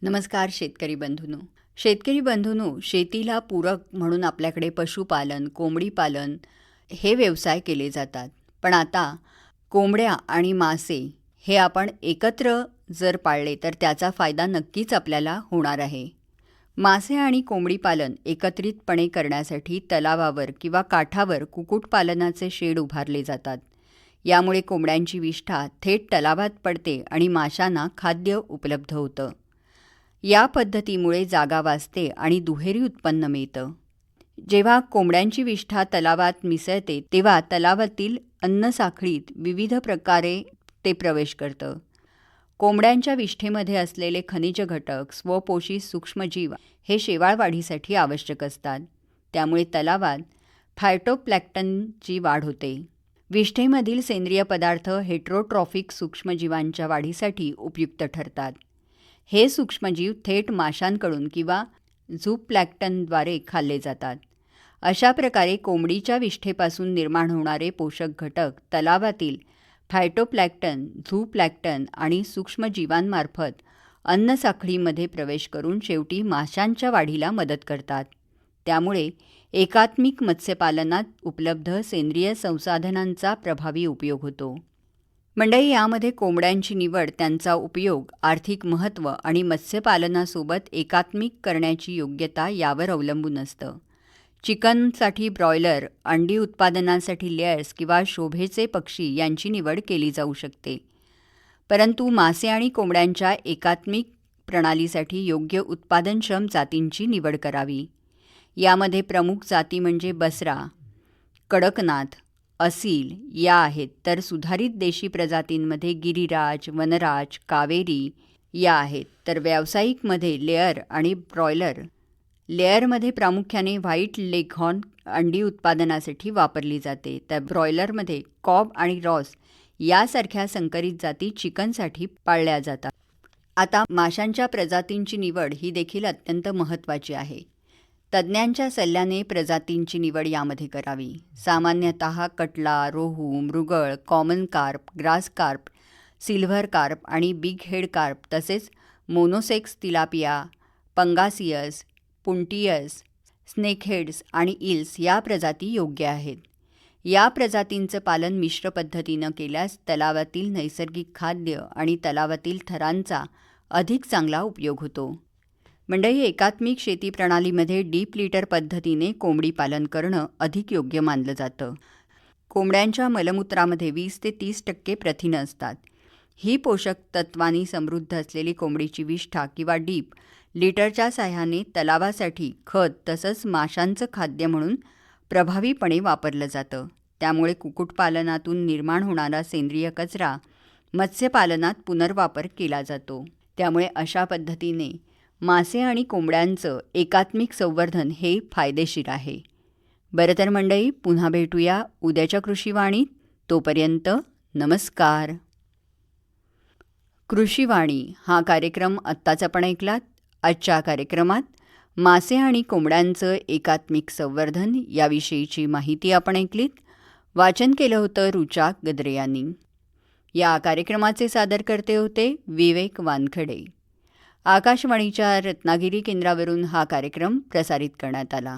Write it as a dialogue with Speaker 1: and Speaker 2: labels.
Speaker 1: नमस्कार शेतकरी बंधूंनो. शेतकरी बंधूंनो, शेतीला पूरक म्हणून आपल्याकडे पशुपालन, कोंबडी पालन हे व्यवसाय केले जातात. पण आता कोंबड्या आणि मासे हे आपण एकत्र जर पाळले तर त्याचा फायदा नक्कीच आपल्याला होणार आहे. मासे आणि कोंबडी पालन एकत्रितपणे करण्यासाठी तलावावर किंवा काठावर कुक्कुटपालनाचे शेड उभारले जातात. यामुळे कोंबड्यांची विष्ठा थेट तलावात पडते आणि माशांना खाद्य उपलब्ध होतं. या पद्धतीमुळे जागा वाचते आणि दुहेरी उत्पन्न मिळतं. जेव्हा कोंबड्यांची विष्ठा तलावात मिसळते तेव्हा तलावातील अन्नसाखळीत विविध प्रकारे ते प्रवेश करतं. कोंबड्यांच्या विष्ठेमध्ये असलेले खनिज घटक, स्वपोषी सूक्ष्मजीव हे शेवाळ वाढीसाठी आवश्यक असतात. त्यामुळे तलावात फायटोप्लॅन्क्टनची वाढ होते. विष्ठेमधील सेंद्रिय पदार्थ हेटेरोट्रॉफिक सूक्ष्मजीवांच्या वाढीसाठी उपयुक्त ठरतात. हे सूक्ष्मजीव थेट माशांकडून किंवा झूप्लॅन्क्टनद्वारे खाल्ले जातात. अशा प्रकारे कोंबडीच्या विष्ठेपासून निर्माण होणारे पोषक घटक तलावातील फायटोप्लॅन्क्टन, झूप्लॅन्क्टन आणि सूक्ष्मजीवांमार्फत अन्नसाखळीमध्ये प्रवेश करून शेवटी माशांच्या वाढीला मदत करतात. त्यामुळे एकात्मिक मत्स्यपालनात उपलब्ध सेंद्रिय संसाधनांचा प्रभावी उपयोग होतो. मंडळी, यामध्ये कोंबड्यांची निवड, त्यांचा उपयोग, आर्थिक महत्त्व आणि मत्स्यपालनासोबत एकात्मिक करण्याची योग्यता यावर अवलंबून असतं. चिकनसाठी ब्रॉयलर, अंडी उत्पादनासाठी लेयर्स किंवा शोभेचे पक्षी यांची निवड केली जाऊ शकते. परंतु मासे आणि कोंबड्यांच्या एकात्मिक प्रणालीसाठी योग्य उत्पादनक्षम जातींची निवड करावी. यामध्ये प्रमुख जाती म्हणजे बसरा, कडकनाथ, असील या आहेत. तर सुधारित देशी प्रजातींमध्ये गिरिराज, वनराज, कावेरी या आहेत. तर व्यावसायिकमध्ये लेअर आणि ब्रॉयलर. लेअरमध्ये प्रामुख्याने व्हाईट लेघॉर्न अंडी उत्पादनासाठी वापरली जाते. तर ब्रॉयलरमध्ये कॉब आणि रॉस यासारख्या संकरित जाती चिकनसाठी पाळल्या जातात. आता माशांच्या प्रजातींची निवड ही देखील अत्यंत महत्त्वाची आहे. तज्ज्ञांच्या सल्ल्याने प्रजातींची निवड यामध्ये करावी. सामान्यतः catla, rohu, mrigal, common carp, grass carp, silver carp आणि बिग हेड कार्प तसेच monosex tilapia, pangasius, puntius, snakeheads आणि इल्स या प्रजाती योग्य आहेत. या प्रजातींचं पालन मिश्र पद्धतीनं केल्यास तलावातील नैसर्गिक खाद्य आणि तलावातील थरांचा अधिक चांगला उपयोग होतो. मंडळी, एकात्मिक शेती प्रणालीमध्ये डीप लिटर पद्धतीने कोंबडी पालन करणं अधिक योग्य मानलं जातं. कोंबड्यांच्या मलमूत्रामध्ये 20 ते 30% प्रथिनं असतात. ही पोषक तत्वांनी समृद्ध असलेली कोंबडीची विष्ठा किंवा डीप लिटरच्या साहाय्याने तलावासाठी खत तसंच माशांचं खाद्य म्हणून प्रभावीपणे वापरलं जातं. त्यामुळे कुक्कुटपालनातून निर्माण होणारा सेंद्रिय कचरा मत्स्यपालनात पुनर्वापर केला जातो. त्यामुळे अशा पद्धतीने मासे आणि कोंबड्यांचं एकात्मिक संवर्धन हे फायदेशीर आहे. बरं तर मंडळी, पुन्हा भेटूया उद्याच्या कृषीवाणीत. तोपर्यंत नमस्कार. कृषीवाणी हा कार्यक्रम आत्ताच आपण ऐकलात. आजच्या कार्यक्रमात मासे आणि कोंबड्यांचं एकात्मिक संवर्धन याविषयीची माहिती आपण ऐकलीत. वाचन केलं होतं रुचा गद्रे यांनी. या कार्यक्रमाचे सादरकर्ते होते विवेक वानखडे. आकाशवाणीच्या रत्नागिरी केंद्रावरून हा कार्यक्रम प्रसारित करण्यात आला.